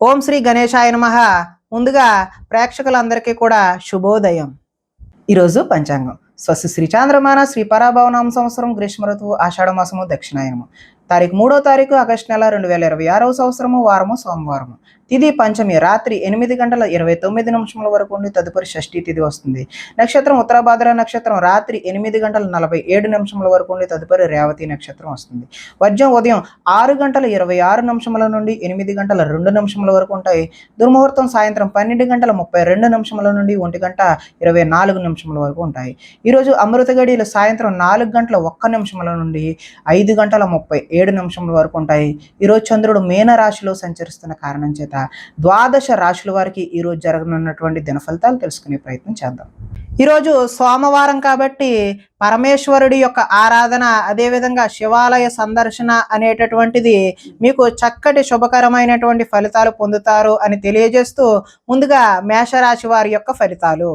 ఓం శ్రీ గణేశాయ నమః. ముందుగా ప్రేక్షకులందరికీ కూడా శుభోదయం. ఈరోజు పంచాంగం స్వస్తి శ్రీ చాంద్రమాన శ్రీ పరాభవనామ సంవత్సరం గ్రీష్మ ఋతువు ఆషాఢ మాసము దక్షిణాయనము తారీఖు 3వ తారీఖు ఆగస్టు నెల 2026 సంవత్సరము వారము సోమవారము. తిథి పంచమి రాత్రి 8:29 వరకు ఉండి తదుపరి షష్ఠీ తిథి వస్తుంది. నక్షత్రం ఉత్తరాభాద్ర నక్షత్రం రాత్రి 8:47 వరకు ఉండి తదుపరి రేవతి నక్షత్రం వస్తుంది. వర్జం ఉదయం 6:26 నుండి 8:02 వరకు ఉంటాయి. దుర్ముహూర్తం సాయంత్రం 12:32 నుండి 1:24 వరకు ఉంటాయి. ఈరోజు అమృత గడియలు సాయంత్రం 4:01 నుండి 5:37 వరకు ఉంటాయి. ఈరోజు చంద్రుడు మీన రాశిలో సంచరిస్తున్న కారణం చేత ద్వాదశ రాశుల వారికి ఈరోజు జరగనున్నటువంటి దిన ఫలితాలు తెలుసుకునే ప్రయత్నం చేద్దాం. ఈరోజు సోమవారం కాబట్టి పరమేశ్వరుడి యొక్క ఆరాధన, అదేవిధంగా శివాలయ సందర్శన అనేటటువంటిది మీకు చక్కటి శుభకరమైనటువంటి ఫలితాలు పొందుతారు అని తెలియజేస్తూ ముందుగా మేషరాశి వారి యొక్క ఫలితాలు.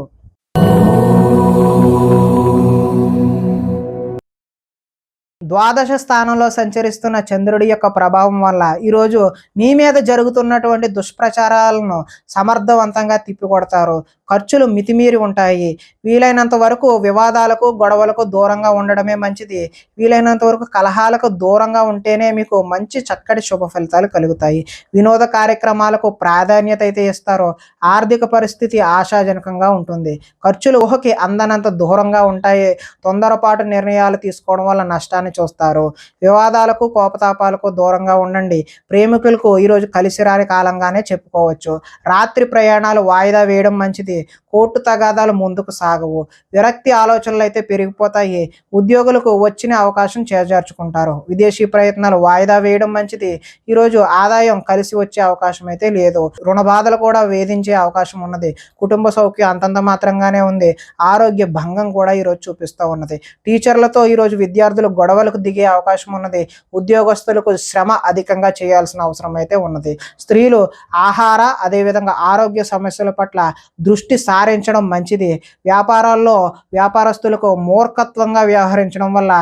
ద్వాదశ స్థానంలో సంచరిస్తున్న చంద్రుడి యొక్క ప్రభావం వల్ల ఈరోజు మీ మీద జరుగుతున్నటువంటి దుష్ప్రచారాలను సమర్థవంతంగా తిప్పికొడతారు. ఖర్చులు మితిమీరి ఉంటాయి. వీలైనంత వరకు వివాదాలకు గొడవలకు దూరంగా ఉండడమే మంచిది. వీలైనంత వరకు కలహాలకు దూరంగా ఉంటేనే మీకు మంచి చక్కటి శుభ ఫలితాలు కలుగుతాయి. వినోద కార్యక్రమాలకు ప్రాధాన్యత అయితే ఇస్తారో. ఆర్థిక పరిస్థితి ఆశాజనకంగా ఉంటుంది. ఖర్చులు ఊహకి అందనంత దూరంగా ఉంటాయి. తొందరపాటు నిర్ణయాలు తీసుకోవడం వల్ల నష్టాన్ని చూస్తారు. వివాదాలకు కోపతాపాలకు దూరంగా ఉండండి. ప్రేమికులకు ఈరోజు కలిసి రాని కాలంగానే చెప్పుకోవచ్చు. రాత్రి ప్రయాణాలు వాయిదా వేయడం మంచిది. కోర్టు తగాదాలు ముందుకు సాగవు. విరక్తి ఆలోచనలు అయితే పెరిగిపోతాయి. ఉద్యోగులకు వచ్చిన అవకాశం చేజార్చుకుంటారు. విదేశీ ప్రయత్నాలు వాయిదా వేయడం మంచిది. ఈరోజు ఆదాయం కలిసి వచ్చే అవకాశం అయితే లేదు. రుణ బాధలు కూడా వేధించే అవకాశం ఉన్నది. కుటుంబ సౌఖ్యం అంతంత మాత్రంగానే ఉంది. ఆరోగ్య భంగం కూడా ఈరోజు చూపిస్తూ ఉన్నది. టీచర్లతో ఈరోజు విద్యార్థులు గొడవలకు దిగే అవకాశం ఉన్నది. ఉద్యోగస్తులకు శ్రమ అధికంగా చేయాల్సిన అవసరం అయితే ఉన్నది. స్త్రీలు ఆహార అదేవిధంగా ఆరోగ్య సమస్యల పట్ల దృష్టి సారించడం మంచిది. వ్యాపారాల్లో వ్యాపారస్తులకు మూర్ఖత్వంగా వ్యవహరించడం వల్ల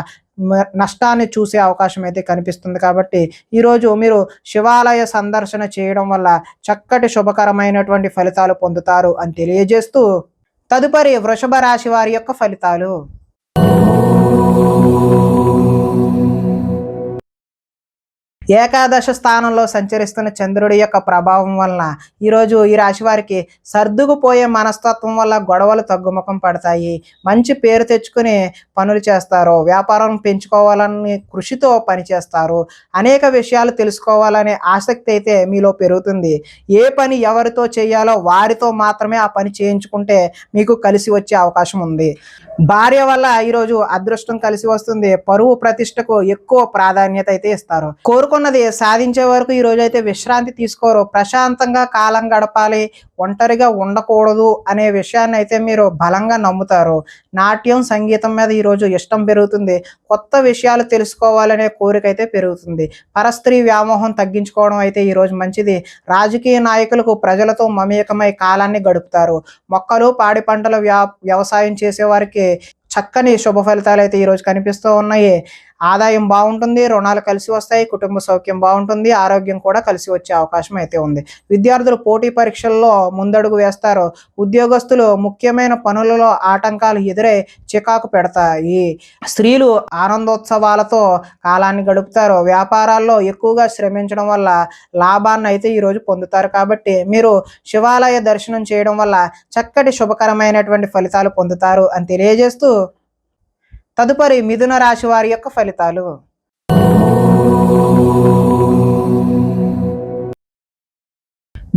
నష్టాన్ని చూసే అవకాశం అయితే కనిపిస్తుంది. కాబట్టి ఈరోజు మీరు శివాలయ సందర్శన చేయడం వల్ల చక్కటి శుభకరమైనటువంటి ఫలితాలు పొందుతారు అని తెలియజేస్తూ తదుపరి వృషభ రాశి వారి యొక్క ఫలితాలు. ఏకాదశ స్థానంలో సంచరిస్తున్న చంద్రుడి యొక్క ప్రభావం వలన ఈరోజు ఈ రాశి వారికి సర్దుకుపోయే మనస్తత్వం వల్ల గొడవలు తగ్గుముఖం పడతాయి. మంచి పేరు తెచ్చుకుని పనులు చేస్తారు. వ్యాపారం పెంచుకోవాలని కృషితో పనిచేస్తారు. అనేక విషయాలు తెలుసుకోవాలనే ఆసక్తి అయితే మీలో పెరుగుతుంది. ఏ పని ఎవరితో చేయాలో వారితో మాత్రమే ఆ పని చేయించుకుంటే మీకు కలిసి వచ్చే అవకాశం ఉంది. భార్య వల్ల ఈరోజు అదృష్టం కలిసి వస్తుంది. పరువు ప్రతిష్టకు ఎక్కువ ప్రాధాన్యత అయితే ఇస్తారు. కోరుకున్నది సాధించే వరకు ఈ రోజు అయితే విశ్రాంతి తీసుకోరు. ప్రశాంతంగా కాలం గడపాలి, ఒంటరిగా ఉండకూడదు అనే విషయాన్ని అయితే మీరు బలంగా నమ్ముతారు. నాట్యం సంగీతం మీద ఈరోజు ఇష్టం పెరుగుతుంది. కొత్త విషయాలు తెలుసుకోవాలనే కోరిక అయితే పెరుగుతుంది. పరస్త్రీ వ్యామోహం తగ్గించుకోవడం అయితే ఈరోజు మంచిది. రాజకీయ నాయకులకు ప్రజలతో మమేకమై కాలాన్ని గడుపుతారు. మొక్కలు పాడి పంటల వ్యవసాయం చేసే వారికి చక్కని శుభ ఫలితాలు అయితే ఈరోజు కనిపిస్తూ ఉన్నాయి. ఆదాయం బాగుంటుంది. రుణాలు కలిసి వస్తాయి. కుటుంబ సౌఖ్యం బాగుంటుంది. ఆరోగ్యం కూడా కలిసి వచ్చే అవకాశం అయితే ఉంది. విద్యార్థులు పోటీ పరీక్షల్లో ముందడుగు వేస్తారు. ఉద్యోగస్తులు ముఖ్యమైన పనులలో ఆటంకాలు ఎదురై చికాకు పెడతాయి. స్త్రీలు ఆనందోత్సవాలతో కాలాన్ని గడుపుతారు. వ్యాపారాల్లో ఎక్కువగా శ్రమించడం వల్ల లాభాన్ని అయితే ఈరోజు పొందుతారు. కాబట్టి మీరు శివాలయ దర్శనం చేయడం వల్ల చక్కటి శుభకరమైనటువంటి ఫలితాలు పొందుతారు అని తెలియజేస్తూ తదుపరి మిథున రాశి వారి యొక్క ఫలితాలు.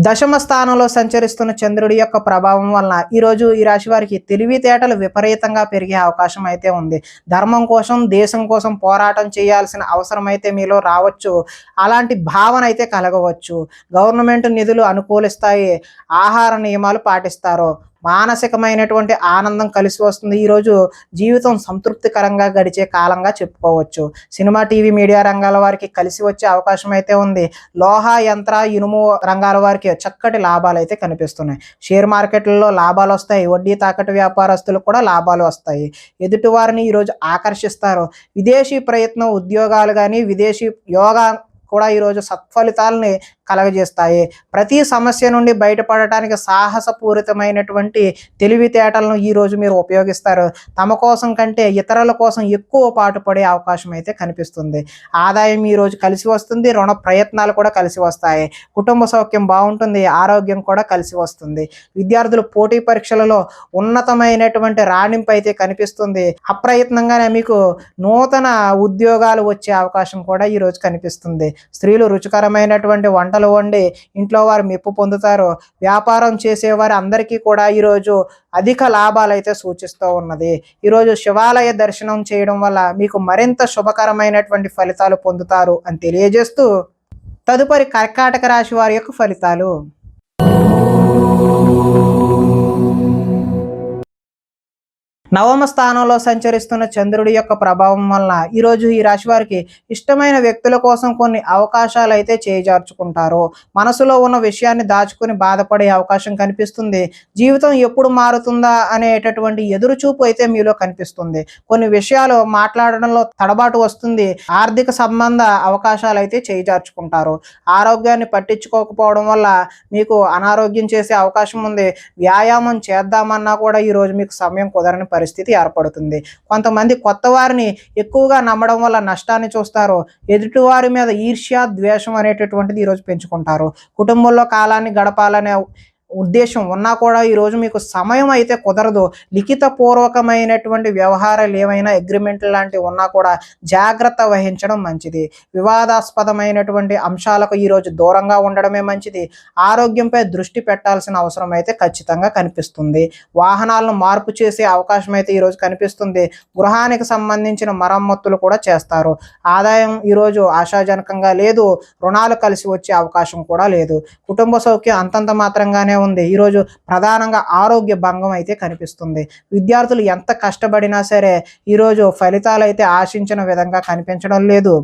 దశమ స్థానంలో సంచరిస్తున్న చంద్రుడి యొక్క ప్రభావం వలన ఈరోజు ఈ రాశి వారికి తెలివితేటలు విపరీతంగా పెరిగే అవకాశం అయితే ఉంది. ధర్మం కోసం దేశం కోసం పోరాటం చేయాల్సిన అవసరం అయితే మీలో రావచ్చు. అలాంటి భావన అయితే కలగవచ్చు. గవర్నమెంట్ నిధులు అనుకూలిస్తాయి. ఆహార నియమాలు పాటిస్తారు. మానసికమైనటువంటి ఆనందం కలిసి వస్తుంది. ఈరోజు జీవితం సంతృప్తికరంగా గడిచే కాలంగా చెప్పుకోవచ్చు. సినిమా టీవీ మీడియా రంగాల వారికి కలిసి వచ్చే అవకాశం అయితే ఉంది. లోహ యంత్ర ఇనుము రంగాల వారికి చక్కటి లాభాలు అయితే కనిపిస్తున్నాయి. షేర్ మార్కెట్లలో లాభాలు వస్తాయి. వడ్డీ తాకట్టు వ్యాపారస్తులకు కూడా లాభాలు వస్తాయి. ఎదుటి వారిని ఈరోజు ఆకర్షిస్తారు. విదేశీ ప్రయత్నం ఉద్యోగాలు కానీ విదేశీ యోగా కూడా ఈరోజు సత్ఫలితాలని కలగజేస్తాయి. ప్రతి సమస్య నుండి బయటపడటానికి సాహసపూరితమైనటువంటి తెలివితేటలను ఈరోజు మీరు ఉపయోగిస్తారు. తమ కోసం కంటే ఇతరుల కోసం ఎక్కువ పాటుపడే అవకాశం అయితే కనిపిస్తుంది. ఆదాయం ఈరోజు కలిసి వస్తుంది. రుణ ప్రయత్నాలు కూడా కలిసి వస్తాయి. కుటుంబ సౌఖ్యం బాగుంటుంది. ఆరోగ్యం కూడా కలిసి వస్తుంది. విద్యార్థులు పోటీ పరీక్షలలో ఉన్నతమైనటువంటి రాణింపు అయితే కనిపిస్తుంది. అప్రయత్నంగానే మీకు నూతన ఉద్యోగాలు వచ్చే అవకాశం కూడా ఈరోజు కనిపిస్తుంది. స్త్రీలు రుచికరమైనటువంటి వంటలు వండి ఇంట్లో వారు మెప్పు పొందుతారు. వ్యాపారం చేసేవారు అందరికీ కూడా ఈరోజు అధిక లాభాలు అయితే సూచిస్తూ ఉన్నది. ఈరోజు శివాలయ దర్శనం చేయడం వల్ల మీకు మరింత శుభకరమైనటువంటి ఫలితాలు పొందుతారు అని తెలియజేస్తూ తదుపరి కర్కాటక రాశి వారి యొక్క ఫలితాలు. నవమ స్థానంలో సంచరిస్తున్న చంద్రుడి యొక్క ప్రభావం వలన ఈరోజు ఈ రాశి వారికి ఇష్టమైన వ్యక్తుల కోసం కొన్ని అవకాశాలు అయితే చేజార్చుకుంటారు. మనసులో ఉన్న విషయాన్ని దాచుకుని బాధపడే అవకాశం కనిపిస్తుంది. జీవితం ఎప్పుడు మారుతుందా అనేటటువంటి ఎదురుచూపు అయితే మీలో కనిపిస్తుంది. కొన్ని విషయాలు మాట్లాడడంలో తడబాటు వస్తుంది. ఆర్థిక సంబంధ అవకాశాలు అయితే చేజార్చుకుంటారు. ఆరోగ్యాన్ని పట్టించుకోకపోవడం వల్ల మీకు అనారోగ్యం చేసే అవకాశం ఉంది. వ్యాయామం చేద్దామన్నా కూడా ఈరోజు మీకు సమయం కుదరని పరిస్థితి ఏర్పడుతుంది. కొంతమంది కొత్త వారిని ఎక్కువగా నమ్మడం వల్ల నష్టాన్ని చూస్తారు. ఎదుటివారి మీద ఈర్ష్య, ద్వేషం అనేటటువంటిది ఈరోజు పెంచుకుంటారు. కుటుంబంలో కాలాన్ని గడపాలనే ఉద్దేశం ఉన్నా కూడా ఈరోజు మీకు సమయం అయితే కుదరదు. లిఖిత పూర్వకమైనటువంటి వ్యవహారాలు ఏమైనా అగ్రిమెంట్ లాంటివి ఉన్నా కూడా జాగ్రత్త వహించడం మంచిది. వివాదాస్పదమైనటువంటి అంశాలకు ఈరోజు దూరంగా ఉండడమే మంచిది. ఆరోగ్యంపై దృష్టి పెట్టాల్సిన అవసరం అయితే ఖచ్చితంగా కనిపిస్తుంది. వాహనాలను మార్పు చేసే అవకాశం అయితే ఈరోజు కనిపిస్తుంది. గృహానికి సంబంధించిన మరమ్మతులు కూడా చేస్తారు. ఆదాయం ఈరోజు ఆశాజనకంగా లేదు. రుణాలు కలిసి వచ్చే అవకాశం కూడా లేదు. కుటుంబ సౌఖ్యం అంతంత మాత్రంగానే ఉంది. ఈరోజు ప్రధానంగా ఆరోగ్య భంగం అయితే కనిపిస్తుంది. విద్యార్థులు ఎంత కష్టపడినా సరే ఈరోజు ఫలితాలు అయితే ఆశించిన విధంగా కనిపించడం లేదు.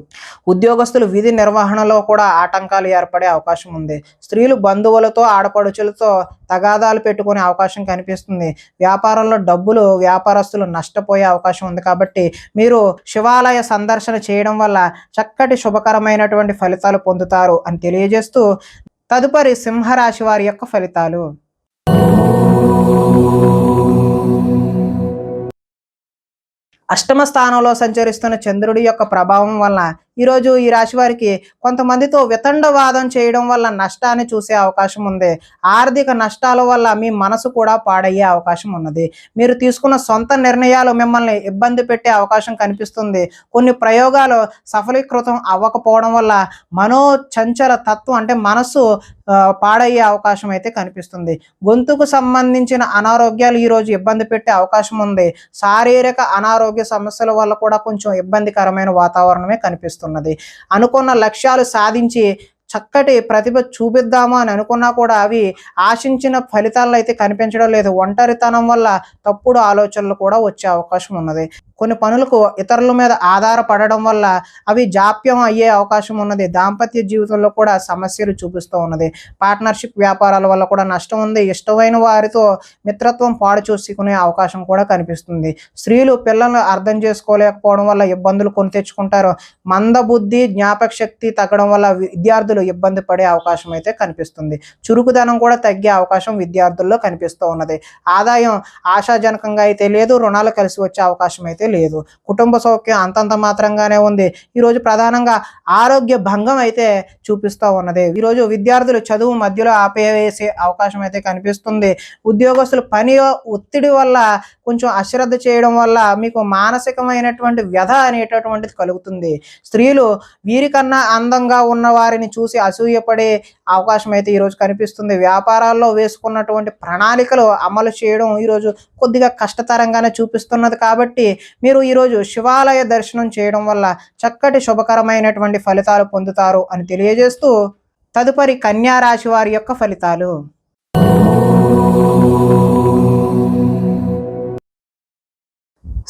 ఉద్యోగస్తులు విధి నిర్వహణలో కూడా ఆటంకాలు ఏర్పడే అవకాశం ఉంది. స్త్రీలు బంధువులతో, ఆడపడుచులతో తగాదాలు పెట్టుకునే అవకాశం కనిపిస్తుంది. వ్యాపారంలో డబ్బులు వ్యాపారస్తులు నష్టపోయే అవకాశం ఉంది. కాబట్టి మీరు శివాలయ సందర్శన చేయడం వల్ల చక్కటి శుభకరమైనటువంటి ఫలితాలు పొందుతారు అని తెలియజేస్తూ తదుపరి సింహరాశి వారి యొక్క ఫలితాలు. అష్టమ స్థానంలో సంచరిస్తున్న చంద్రుడి యొక్క ప్రభావం వలన ఈరోజు ఈ రాశి వారికి కొంతమందితో వితండవాదం చేయడం వల్ల నష్టాన్ని చూసే అవకాశం ఉంది. ఆర్థిక నష్టాల వల్ల మీ మనసు కూడా పాడయ్యే అవకాశం ఉన్నది. మీరు తీసుకున్న సొంత నిర్ణయాలు మిమ్మల్ని ఇబ్బంది పెట్టే అవకాశం కనిపిస్తుంది. కొన్ని ప్రయోగాలు సఫలీకృతం అవ్వకపోవడం వల్ల మనోచంచల తత్వం అంటే మనసు పాడయ్యే అవకాశం అయితే కనిపిస్తుంది. గొంతుకు సంబంధించిన అనారోగ్యాలు ఈరోజు ఇబ్బంది పెట్టే అవకాశం ఉంది. శారీరక అనారోగ్య సమస్యల వల్ల కూడా కొంచెం ఇబ్బందికరమైన వాతావరణమే కనిపిస్తుంది. అనుకున్న లక్ష్యాలు సాధించి చక్కటి ప్రతిభ చూపిద్దామా అని అనుకున్నా కూడా అవి ఆశించిన ఫలితాలను అయితే కనిపించడం లేదు. ఒంటరితనం వల్ల తప్పుడు ఆలోచనలు కూడా వచ్చే అవకాశం ఉన్నది. కొన్ని పనులకు ఇతరుల మీద ఆధారపడడం వల్ల అవి జాప్యం అయ్యే అవకాశం ఉన్నది. దాంపత్య జీవితంలో కూడా సమస్యలు చూపిస్తూ ఉన్నది. పార్ట్నర్షిప్ వ్యాపారాల వల్ల కూడా నష్టం ఉంది. ఇష్టమైన వారితో మిత్రత్వం పాడు చూసుకునే అవకాశం కూడా కనిపిస్తుంది. స్త్రీలు పిల్లలను అర్థం చేసుకోలేకపోవడం వల్ల ఇబ్బందులు కొని తెచ్చుకుంటారు. మందబుద్ధి, జ్ఞాపక శక్తి తగ్గడం వల్ల విద్యార్థులు ఇబ్బంది పడే అవకాశం అయితే కనిపిస్తుంది. చురుకుదనం కూడా తగ్గే అవకాశం విద్యార్థుల్లో కనిపిస్తూ ఉన్నది. ఆదాయం ఆశాజనకంగా అయితే లేదు. రుణాలు కలిసి వచ్చే అవకాశం అయితే లేదు. కుటుంబ సౌఖ్యం అంతంత మాత్రంగానే ఉంది. ఈరోజు ప్రధానంగా ఆరోగ్య భంగం అయితే చూపిస్తూ ఉన్నది. ఈరోజు విద్యార్థులు చదువు మధ్యలో ఆపేసే అవకాశం అయితే కనిపిస్తుంది. ఉద్యోగస్తులు పని ఒత్తిడి వల్ల కొంచెం అశ్రద్ధ చేయడం వల్ల మీకు మానసికమైనటువంటి వ్యధ అనేటటువంటిది కలుగుతుంది. స్త్రీలు వీరికన్నా అందంగా ఉన్న వారిని చూసి అసూయపడే అవకాశం అయితే ఈరోజు కనిపిస్తుంది. వ్యాపారాల్లో వేసుకున్నటువంటి ప్రణాళికలు అమలు చేయడం ఈరోజు కొద్దిగా కష్టతరంగానే చూపిస్తున్నది. కాబట్టి మీరు ఈరోజు శివాలయ దర్శనం చేయడం వల్ల చక్కటి శుభకరమైనటువంటి ఫలితాలు పొందుతారు అని తెలియజేస్తూ తదుపరి కన్యా రాశి వారి యొక్క ఫలితాలు.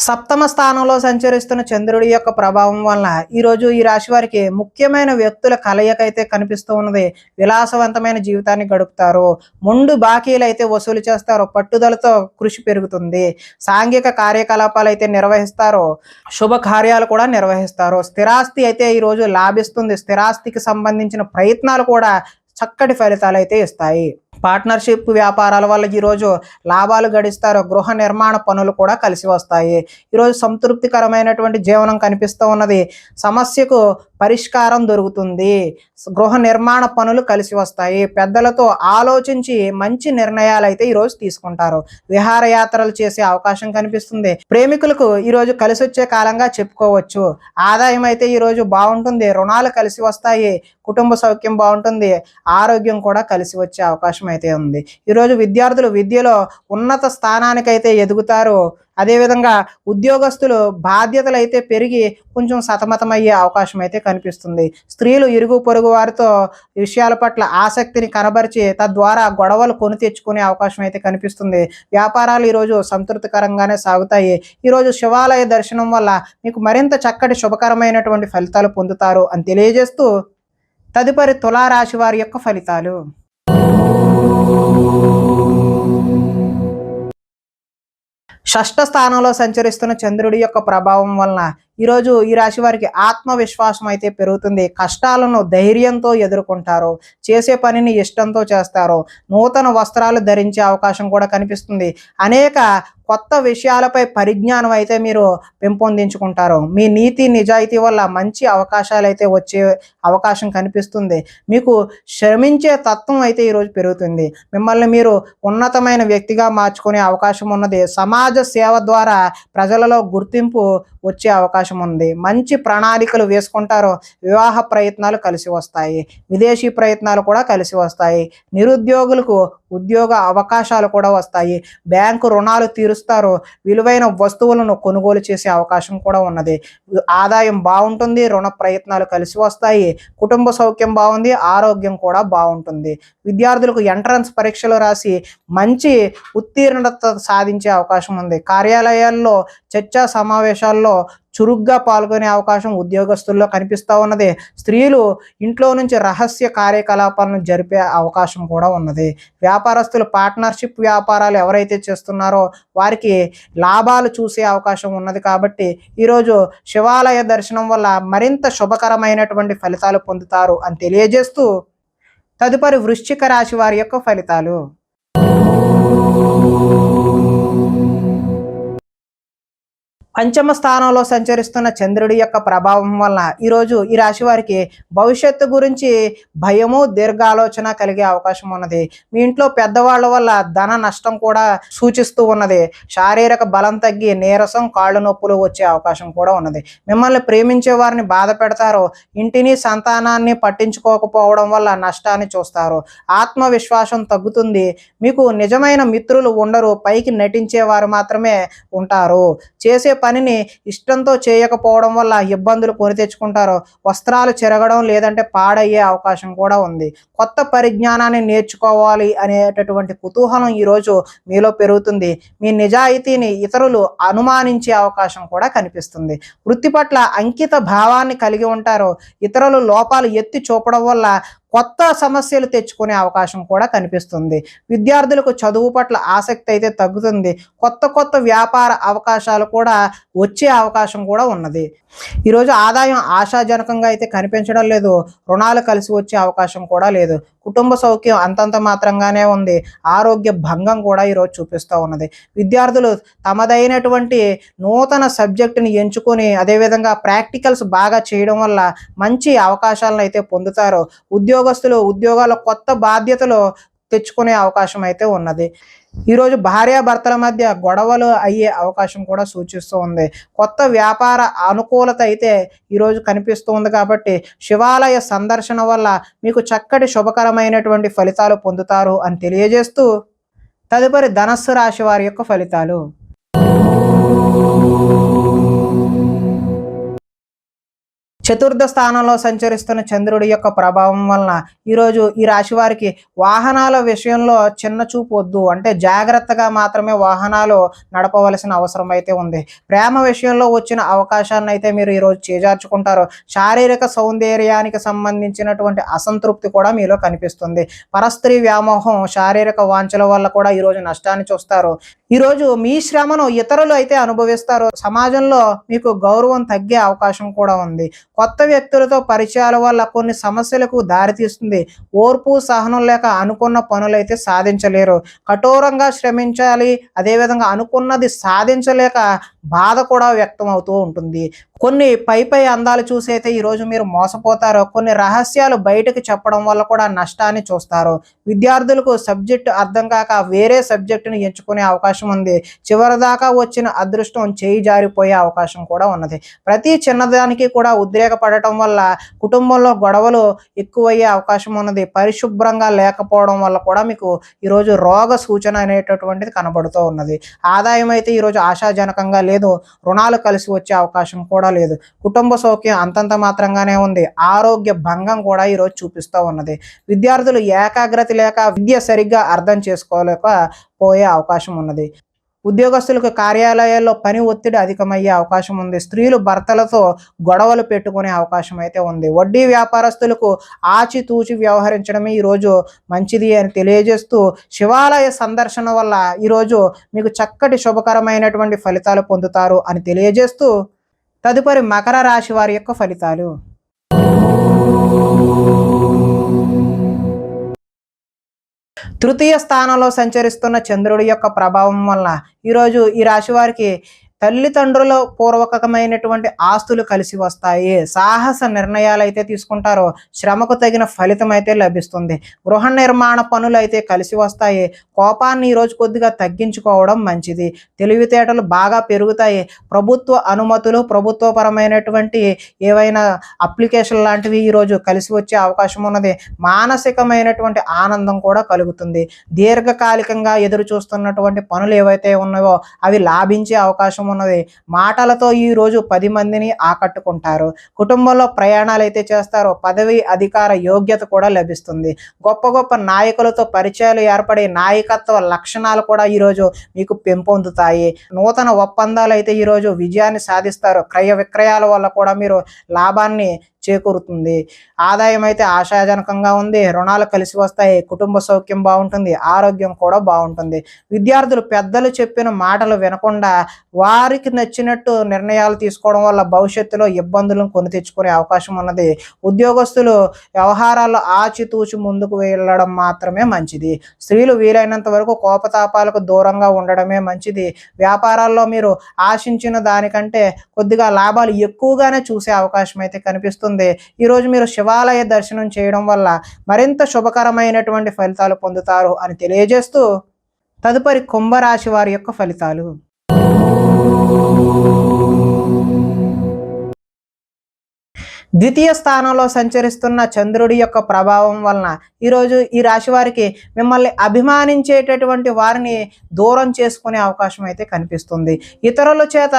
సప్తమ స్థానంలో సంచరిస్తున్న చంద్రుడి యొక్క ప్రభావం వలన ఈరోజు ఈ రాశి వారికి ముఖ్యమైన వ్యక్తుల కలయిక అయితే కనిపిస్తూ ఉన్నది. విలాసవంతమైన జీవితాన్ని గడుపుతారు. మొండు బాకీలు అయితే వసూలు చేస్తారు. పట్టుదలతో కృషి పెరుగుతుంది. సాంఘిక కార్యకలాపాలు అయితే నిర్వహిస్తారు. శుభ కార్యాలు కూడా నిర్వహిస్తారు. స్థిరాస్తి అయితే ఈరోజు లాభిస్తుంది. స్థిరాస్తికి సంబంధించిన ప్రయత్నాలు కూడా చక్కటి ఫలితాలు అయితే ఇస్తాయి. పార్ట్నర్షిప్ వ్యాపారాల వల్ల ఈరోజు లాభాలు గడిస్తారు. గృహ నిర్మాణ పనులు కూడా కలిసి వస్తాయి. ఈరోజు సంతృప్తికరమైనటువంటి జీవనం కనిపిస్తూ ఉన్నది. సమస్యకు పరిష్కారం దొరుకుతుంది. గృహ నిర్మాణ పనులు కలిసి వస్తాయి. పెద్దలతో ఆలోచించి మంచి నిర్ణయాలు అయితే ఈరోజు తీసుకుంటారు. విహారయాత్రలు చేసే అవకాశం కనిపిస్తుంది. ప్రేమికులకు ఈరోజు కలిసి వచ్చే కాలంగా చెప్పుకోవచ్చు. ఆదాయం అయితే ఈరోజు బాగుంటుంది. రుణాలు కలిసి వస్తాయి. కుటుంబ సౌఖ్యం బాగుంటుంది. ఆరోగ్యం కూడా కలిసి వచ్చే అవకాశం అయితే ఉంది. ఈరోజు విద్యార్థులు విద్యలో ఉన్నత స్థానానికైతే ఎదుగుతారు. అదేవిధంగా ఉద్యోగస్తులు బాధ్యతలు అయితే పెరిగి కొంచెం సతమతమయ్యే అవకాశం అయితే కనిపిస్తుంది. స్త్రీలు ఇరుగు పొరుగు వారితో విషయాల పట్ల ఆసక్తిని కనబరిచి తద్వారా గొడవలు కొని తెచ్చుకునే అవకాశం అయితే కనిపిస్తుంది. వ్యాపారాలు ఈరోజు సంతృప్తికరంగానే సాగుతాయి. ఈరోజు శివాలయ దర్శనం వల్ల మీకు మరింత చక్కటి శుభకరమైనటువంటి ఫలితాలు పొందుతారు అని తెలియజేస్తూ తదుపరి తులారాశి వారి యొక్క ఫలితాలు. షష్ఠ స్థానంలో సంచరిస్తున్న చంద్రుడి యొక్క ప్రభావం వలన ఈరోజు ఈ రాశి వారికి ఆత్మవిశ్వాసం అయితే పెరుగుతుంది. కష్టాలను ధైర్యంతో ఎదుర్కొంటారు. చేసే పనిని ఇష్టంతో చేస్తారు. నూతన వస్త్రాలు ధరించే అవకాశం కూడా కనిపిస్తుంది. అనేక కొత్త విషయాలపై పరిజ్ఞానం అయితే మీరు పెంపొందించుకుంటారు. మీ నీతి నిజాయితీ వల్ల మంచి అవకాశాలు అయితే వచ్చే అవకాశం కనిపిస్తుంది. మీకు శ్రమించే తత్వం అయితే ఈరోజు పెరుగుతుంది. మిమ్మల్ని మీరు ఉన్నతమైన వ్యక్తిగా మార్చుకునే అవకాశం ఉన్నది. సమాజ సేవ ద్వారా ప్రజలలో గుర్తింపు వచ్చే అవకాశం ఉంది. మంచి ప్రణాళికలు వేసుకుంటారు. వివాహ ప్రయత్నాలు కలిసి వస్తాయి. విదేశీ ప్రయత్నాలు కూడా కలిసి వస్తాయి. నిరుద్యోగులకు ఉద్యోగ అవకాశాలు కూడా వస్తాయి. బ్యాంకు రుణాలు తీరుస్తారు. విలువైన వస్తువులను కొనుగోలు చేసే అవకాశం కూడా ఉన్నది. ఆదాయం బాగుంటుంది. రుణ ప్రయత్నాలు కలిసి వస్తాయి. కుటుంబ సౌఖ్యం బాగుంది. ఆరోగ్యం కూడా బాగుంటుంది. విద్యార్థులకు ఎంట్రన్స్ పరీక్షలు రాసి మంచి ఉత్తీర్ణత సాధించే అవకాశం ఉంది. కార్యాలయాల్లో చర్చా సమావేశాల్లో చురుగ్గా పాల్గొనే అవకాశం ఉద్యోగస్తుల్లో కనిపిస్తూ ఉన్నది. స్త్రీలు ఇంట్లో నుంచి రహస్య కార్యకలాపాలను జరిపే అవకాశం కూడా ఉన్నది. వ్యాపారస్తులు పార్ట్నర్షిప్ వ్యాపారాలు ఎవరైతే చేస్తున్నారో వారికి లాభాలు చూసే అవకాశం ఉన్నది. కాబట్టి ఈరోజు శివాలయ దర్శనం వల్ల మరింత శుభకరమైనటువంటి ఫలితాలు పొందుతారు అని తెలియజేస్తూ తదుపరి వృశ్చిక రాశి వారి యొక్క ఫలితాలు. పంచమ స్థానంలో సంచరిస్తున్న చంద్రుడి యొక్క ప్రభావం వలన ఈరోజు ఈ రాశి వారికి భవిష్యత్తు గురించి భయము దీర్ఘాలోచన కలిగే అవకాశం ఉన్నది. మీ ఇంట్లో పెద్దవాళ్ళ వల్ల ధన నష్టం కూడా సూచిస్తూ ఉన్నది. శారీరక బలం తగ్గి నీరసం కాళ్ళు నొప్పులు వచ్చే అవకాశం కూడా ఉన్నది. మిమ్మల్ని ప్రేమించే వారిని బాధ పెడతారు. ఇంటిని సంతానాన్ని పట్టించుకోకపోవడం వల్ల నష్టాన్ని చూస్తారు. ఆత్మవిశ్వాసం తగ్గుతుంది. మీకు నిజమైన మిత్రులు ఉండరు. పైకి నటించే వారు మాత్రమే ఉంటారు. చేసే పనిని ఇష్టంతో చేయకపోవడం వల్ల ఇబ్బందులు కొని తెచ్చుకుంటారు. వస్త్రాలు చెరగడం లేదంటే పాడయ్యే అవకాశం కూడా ఉంది. కొత్త పరిజ్ఞానాన్ని నేర్చుకోవాలి అనేటటువంటి కుతూహలం ఈరోజు మీలో పెరుగుతుంది. మీ నిజాయితీని ఇతరులు అనుమానించే అవకాశం కూడా కనిపిస్తుంది. వృత్తి పట్ల అంకిత భావాన్ని కలిగి ఉంటారు. ఇతరులు లోపాలు ఎత్తి చూపడం వల్ల కొత్త సమస్యలు తెచ్చుకునే అవకాశం కూడా కనిపిస్తుంది. విద్యార్థులకు చదువు పట్ల ఆసక్తి అయితే తగ్గుతుంది. కొత్త వ్యాపార అవకాశాలు కూడా వచ్చే అవకాశం కూడా ఉన్నది. ఈరోజు ఆదాయం ఆశాజనకంగా అయితే కనిపించడం లేదు. రుణాలు కలిసి వచ్చే అవకాశం కూడా లేదు. కుటుంబ సౌఖ్యం అంతంత మాత్రంగానే ఉంది. ఆరోగ్య భంగం కూడా ఈరోజు చూపిస్తూ ఉన్నది. విద్యార్థులు తమదైనటువంటి నూతన సబ్జెక్టుని ఎంచుకొని అదేవిధంగా ప్రాక్టికల్స్ బాగా చేయడం వల్ల మంచి అవకాశాలను అయితే పొందుతారు. ఉద్యోగస్తులు ఉద్యోగాల కొత్త బాధ్యతలు తెచ్చుకునే అవకాశం అయితే ఉన్నది. ఈరోజు భార్యాభర్తల మధ్య గొడవలు అయ్యే అవకాశం కూడా సూచిస్తూ ఉంది. కొత్త వ్యాపార అనుకూలత అయితే ఈరోజు కనిపిస్తూ ఉంది. కాబట్టి శివాలయ సందర్శన వల్ల మీకు చక్కటి శుభకరమైనటువంటి ఫలితాలు పొందుతారు అని తెలియజేస్తూ తదుపరి ధనస్సు రాశి వారి యొక్క ఫలితాలు. చతుర్థ స్థానంలో సంచరిస్తున్న చంద్రుడి యొక్క ప్రభావం వలన ఈరోజు ఈ రాశి వారికి వాహనాల విషయంలో చిన్న చూపు వద్దు. అంటే జాగ్రత్తగా మాత్రమే వాహనాలు నడపవలసిన అవసరం అయితే ఉంది. ప్రేమ విషయంలో వచ్చిన అవకాశాన్ని అయితే మీరు ఈరోజు చేజార్చుకుంటారు. శారీరక సౌందర్యానికి సంబంధించినటువంటి అసంతృప్తి కూడా మీలో కనిపిస్తుంది. పరస్త్రీ వ్యామోహం శారీరక వాంఛల వల్ల కూడా ఈరోజు నష్టాన్ని చూస్తారు. ఈరోజు మీ శ్రమను ఇతరులు అయితే అనుభవిస్తారు. సమాజంలో మీకు గౌరవం తగ్గే అవకాశం కూడా ఉంది. కొత్త వ్యక్తులతో పరిచయాల వల్ల కొన్ని సమస్యలకు దారితీస్తుంది. ఓర్పు సహనం లేక అనుకున్న పనులైతే సాధించలేరు. కఠోరంగా శ్రమించాలి, అదేవిధంగా అనుకున్నది సాధించలేక బాధ కూడా వ్యక్తం అవుతూ ఉంటుంది. కొన్ని పై అందాలు చూసి అయితే ఈరోజు మీరు మోసపోతారు. కొన్ని రహస్యాలు బయటకు చెప్పడం వల్ల కూడా నష్టాన్ని చూస్తారు. విద్యార్థులకు సబ్జెక్టు అర్థం కాక వేరే సబ్జెక్టును ఎంచుకునే అవకాశం ఉంది. చివరిదాకా వచ్చిన అదృష్టం చేయి జారిపోయే అవకాశం కూడా ఉన్నది. ప్రతి చిన్నదానికి కూడా ఉద్రేకపడటం వల్ల కుటుంబంలో గొడవలు ఎక్కువయ్యే అవకాశం ఉన్నది. పరిశుభ్రంగా లేకపోవడం వల్ల కూడా మీకు ఈరోజు రోగ సూచన అనేటటువంటిది కనబడుతూ ఉన్నది. ఆదాయం అయితే ఈరోజు ఆశాజనకంగా లేదు. రుణాలు కలిసి వచ్చే అవకాశం కూడా లేదు. కుటుంబ సౌఖ్యం అంతంత మాత్రంగానే ఉంది. ఆరోగ్య భంగం కూడా ఈరోజు చూపిస్తూ ఉన్నది. విద్యార్థులు ఏకాగ్రత లేక విద్య సరిగ్గా అర్థం చేసుకోలేక పోయే అవకాశం ఉన్నది. ఉద్యోగస్తులకు కార్యాలయాల్లో పని ఒత్తిడి అధికమయ్యే అవకాశం ఉంది. స్త్రీలు భర్తలతో గొడవలు పెట్టుకునే అవకాశం అయితే ఉంది. వడ్డీ వ్యాపారస్తులకు ఆచితూచి వ్యవహరించడమే ఈరోజు మంచిది అని తెలియజేస్తూ, శివాలయ సందర్శన వల్ల ఈరోజు మీకు చక్కటి శుభకరమైనటువంటి ఫలితాలు పొందుతారు అని తెలియజేస్తూ, తదుపరి మకర రాశి వారి యొక్క ఫలితాలు. తృతీయ స్థానంలో సంచరిస్తున్న చంద్రుడి యొక్క ప్రభావం వల్ల ఈరోజు ఈ రాశి వారికి తల్లిదండ్రుల పూర్వకమైనటువంటి ఆస్తులు కలిసి వస్తాయి. సాహస నిర్ణయాలు అయితే తీసుకుంటారో శ్రమకు తగిన ఫలితం అయితే లభిస్తుంది. గృహ నిర్మాణ పనులు అయితే కలిసి వస్తాయి. కోపాన్ని ఈరోజు కొద్దిగా తగ్గించుకోవడం మంచిది. తెలివితేటలు బాగా పెరుగుతాయి. ప్రభుత్వ అనుమతులు, ప్రభుత్వపరమైనటువంటి ఏవైనా అప్లికేషన్ లాంటివి ఈరోజు కలిసి వచ్చే అవకాశం ఉన్నది. మానసికమైనటువంటి ఆనందం కూడా కలుగుతుంది. దీర్ఘకాలికంగా ఎదురు చూస్తున్నటువంటి పనులు ఏవైతే ఉన్నాయో అవి లాభించే అవకాశం ఉన్నది. మాటలతో ఈ రోజు 10 మందిని ఆకట్టుకుంటారు. కుటుంబంలో ప్రయాణాలు అయితే చేస్తారు. పదవి అధికార యోగ్యత కూడా లభిస్తుంది. గొప్ప గొప్ప నాయకులతో పరిచయాలు ఏర్పడి నాయకత్వ లక్షణాలు కూడా ఈరోజు మీకు పెంపొందుతాయి. నూతన ఒప్పందాలు అయితే ఈరోజు విజయాన్ని సాధిస్తారు. క్రయ విక్రయాల వల్ల కూడా మీరు లాభాన్ని చేకూరుతుంది. ఆదాయం అయితే ఆశాజనకంగా ఉంది. రుణాలు కలిసి వస్తాయి. కుటుంబ సౌఖ్యం బాగుంటుంది. ఆరోగ్యం కూడా బాగుంటుంది. విద్యార్థులు పెద్దలు చెప్పిన మాటలు వినకుండా వారికి నచ్చినట్టు నిర్ణయాలు తీసుకోవడం వల్ల భవిష్యత్తులో ఇబ్బందులను కొని తెచ్చుకునే అవకాశం ఉన్నది. ఉద్యోగస్తులు వ్యవహారాల్లో ఆచితూచి ముందుకు వెళ్ళడం మాత్రమే మంచిది. స్త్రీలు వీలైనంత వరకు కోపతాపాలకు దూరంగా ఉండడమే మంచిది. వ్యాపారాల్లో మీరు ఆశించిన దానికంటే కొద్దిగా లాభాలు ఎక్కువగానే చూసే అవకాశం అయితే కనిపిస్తుంది. ఈరోజు మీరు శివాలయ దర్శనం చేయడం వల్ల మరింత శుభకరమైనటువంటి ఫలితాలు పొందుతారు అని తెలియజేస్తూ, తదుపరి కుంభరాశి వారి యొక్క ఫలితాలు. ద్వితీయ స్థానంలో సంచరిస్తున్న చంద్రుడి యొక్క ప్రభావం వలన ఈరోజు ఈ రాశి వారికి మిమ్మల్ని అభిమానించేటటువంటి వారిని దూరం చేసుకునే అవకాశం అయితే కనిపిస్తుంది. ఇతరుల చేత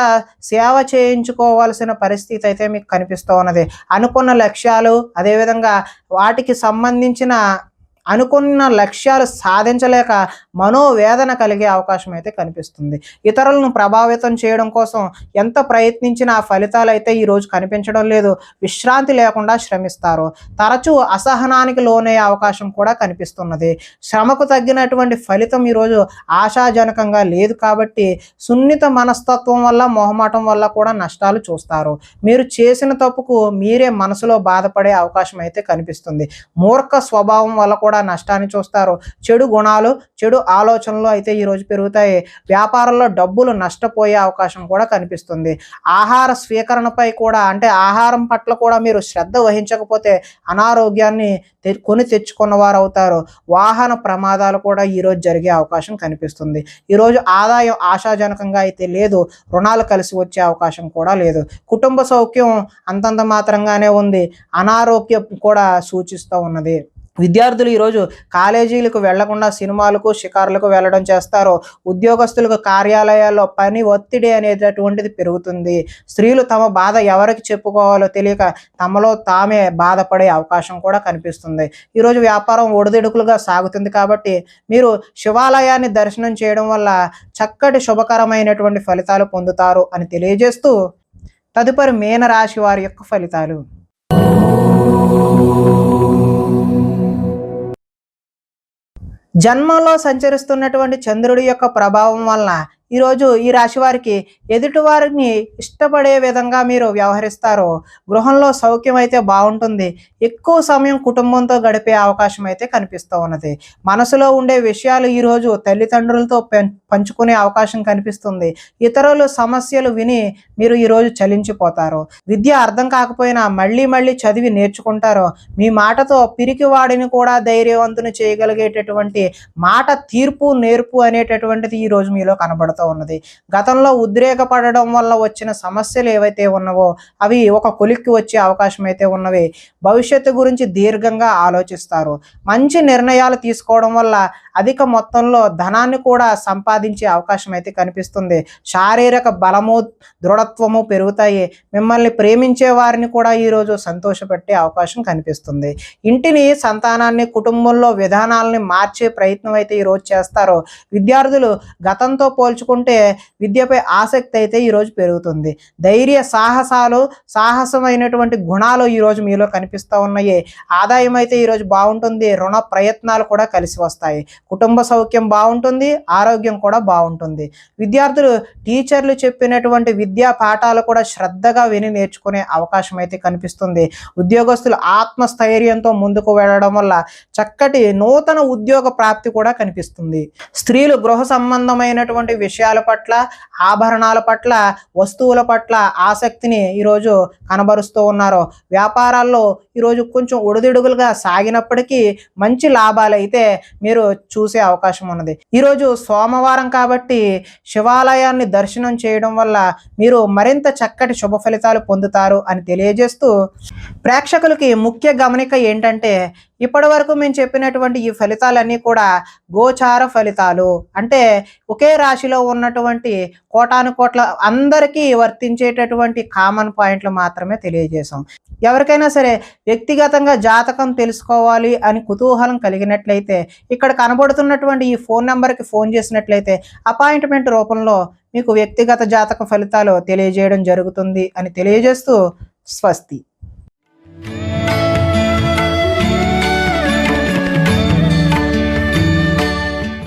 సేవ చేయించుకోవాల్సిన పరిస్థితి అయితే మీకు కనిపిస్తూ ఉన్నది. అనుకున్న లక్ష్యాలు, అదేవిధంగా వాటికి సంబంధించిన అనుకున్న లక్ష్యాలు సాధించలేక మనోవేదన కలిగే అవకాశం అయితే కనిపిస్తుంది. ఇతరులను ప్రభావితం చేయడం కోసం ఎంత ప్రయత్నించినా ఫలితాలు అయితే ఈరోజు కనిపించడం లేదు. విశ్రాంతి లేకుండా శ్రమిస్తారు. తరచూ అసహనానికి లోనయ్యే అవకాశం కూడా కనిపిస్తున్నది. శ్రమకు తగ్గినటువంటి ఫలితం ఈరోజు ఆశాజనకంగా లేదు కాబట్టి సున్నిత మనస్తత్వం వల్ల, మొహమాటం వల్ల కూడా నష్టాలు చూస్తారు. మీరు చేసిన తప్పుకు మీరే మనసులో బాధపడే అవకాశం అయితే కనిపిస్తుంది. మూర్ఖ స్వభావం వల్ల కూడా నష్టాన్ని చూస్తారు. చెడు గుణాలు, చెడు ఆలోచనలు అయితే ఈరోజు పెరుగుతాయి. వ్యాపారంలో డబ్బులు నష్టపోయే అవకాశం కూడా కనిపిస్తుంది. ఆహార స్వీకరణపై కూడా, అంటే ఆహారం పట్ల కూడా మీరు శ్రద్ధ వహించకపోతే అనారోగ్యాన్ని కొని తెచ్చుకున్న వారు అవుతారు. వాహన ప్రమాదాలు కూడా ఈరోజు జరిగే అవకాశం కనిపిస్తుంది. ఈరోజు ఆదాయం ఆశాజనకంగా అయితే లేదు. రుణాలు కలిసి వచ్చే అవకాశం కూడా లేదు. కుటుంబ సౌఖ్యం అంతంత మాత్రంగానే ఉంది. అనారోగ్యం కూడా సూచిస్తూ ఉన్నది. విద్యార్థులు ఈరోజు కాలేజీలకు వెళ్లకుండా సినిమాలకు, షికారులకు వెళ్ళడం చేస్తారు. ఉద్యోగస్తులకు కార్యాలయాల్లో పని ఒత్తిడి అనేటటువంటిది పెరుగుతుంది. స్త్రీలు తమ బాధ ఎవరికి చెప్పుకోవాలో తెలియక తమలో తామే బాధపడే అవకాశం కూడా కనిపిస్తుంది. ఈరోజు వ్యాపారం ఒడిదుడుకులుగా సాగుతుంది కాబట్టి మీరు శివాలయాన్ని దర్శనం చేయడం వల్ల చక్కటి శుభకరమైనటువంటి ఫలితాలు పొందుతారు అని తెలియజేస్తూ, తదుపరి మీనరాశి వారి యొక్క ఫలితాలు. జన్మంలో సంచరిస్తున్నటువంటి చంద్రుడి యొక్క ప్రభావం వలన ఈరోజు ఈ రాశి వారికి ఎదుటివారిని ఇష్టపడే విధంగా మీరు వ్యవహరిస్తారో గృహంలో సౌఖ్యం అయితే బాగుంటుంది. ఎక్కువ సమయం కుటుంబంతో గడిపే అవకాశం అయితే కనిపిస్తూ ఉన్నది. మనసులో ఉండే విషయాలు ఈరోజు తల్లిదండ్రులతో పంచుకునే అవకాశం కనిపిస్తుంది. ఇతరుల సమస్యలు విని మీరు ఈరోజు చలించిపోతారు. విద్య అర్థం కాకపోయినా మళ్ళీ మళ్ళీ చదివి నేర్చుకుంటారో. మీ మాటతో పిరికివాడిని కూడా ధైర్యవంతుని చేయగలిగేటటువంటి మాట తీర్పు నేర్పు అనేటటువంటిది ఈరోజు మీలో కనబడుతూ ఉన్నది. గతంలో ఉద్రేకపడడం వల్ల వచ్చిన సమస్యలు ఏవైతే ఉన్నవో అవి ఒక కొలిక్కి వచ్చే అవకాశం అయితే ఉన్నవి. భవిష్యత్తు గురించి దీర్ఘంగా ఆలోచిస్తారు. మంచి నిర్ణయాలు తీసుకోవడం వల్ల అధిక మొత్తంలో ధనాన్ని కూడా సంపాదించే అవకాశం అయితే కనిపిస్తుంది. శారీరక బలము దృఢత్వము పెరుగుతాయి. మిమ్మల్ని ప్రేమించే వారిని కూడా ఈరోజు సంతోషపెట్టే అవకాశం కనిపిస్తుంది. ఇంటిని సంతానాన్ని కుటుంబంలో విధానాలని మార్చే ప్రయత్నం అయితే ఈరోజు చేస్తారో. విద్యార్థులు గతంతో పోల్చుకుంటే విద్యపై ఆసక్తి అయితే ఈరోజు పెరుగుతుంది. ధైర్య సాహసమైనటువంటి గుణాలు ఈరోజు మీలో కనిపిస్తూ ఉన్నాయి. ఆదాయం అయితే ఈరోజు బాగుంటుంది. రుణ ప్రయత్నాలు కూడా కలిసి వస్తాయి. కుటుంబ సౌఖ్యం బాగుంటుంది. ఆరోగ్యం కూడా బాగుంటుంది. విద్యార్థులు టీచర్లు చెప్పినటువంటి విద్యా పాఠాలు కూడా శ్రద్ధగా విని నేర్చుకునే అవకాశం అయితే కనిపిస్తుంది. ఉద్యోగస్తులు ఆత్మస్థైర్యంతో ముందుకు వెళ్ళడం వల్ల చక్కటి నూతన ఉద్యోగ ప్రాప్తి కూడా కనిపిస్తుంది. స్త్రీలు గృహ సంబంధమైనటువంటి విషయాల పట్ల, ఆభరణాల పట్ల, వస్తువుల పట్ల ఆసక్తిని ఈరోజు కనబరుస్తూ ఉన్నారు. వ్యాపారాల్లో ఈరోజు కొంచెం ఒడిదుడుగులుగా సాగినప్పటికీ మంచి లాభాలు అయితే మీరు చూసే అవకాశం ఉన్నది. ఈరోజు సోమవారం కాబట్టి శివాలయాన్ని దర్శనం చేయడం వల్ల మీరు మరింత చక్కటి శుభ ఫలితాలు పొందుతారు అని తెలియజేస్తూ, ప్రేక్షకులకి ముఖ్య గమనిక ఏంటంటే ఇప్పటి వరకు మేము చెప్పినటువంటి ఈ ఫలితాలన్నీ కూడా గోచార ఫలితాలు. అంటే ఒకే రాశిలో ఉన్నటువంటి కోటాను కోట్ల అందరికీ వర్తించేటటువంటి కామన్ పాయింట్లు మాత్రమే తెలియజేశాం. ఎవరికైనా సరే వ్యక్తిగతంగా జాతకం తెలుసుకోవాలి అని కుతూహలం కలిగినట్లయితే ఇక్కడ కనబడుతున్నటువంటి ఈ ఫోన్ నెంబర్కి ఫోన్ చేసినట్లయితే అపాయింట్మెంట్ రూపంలో మీకు వ్యక్తిగత జాతక ఫలితాలు తెలియజేయడం జరుగుతుంది అని తెలియజేస్తూ స్వస్తి.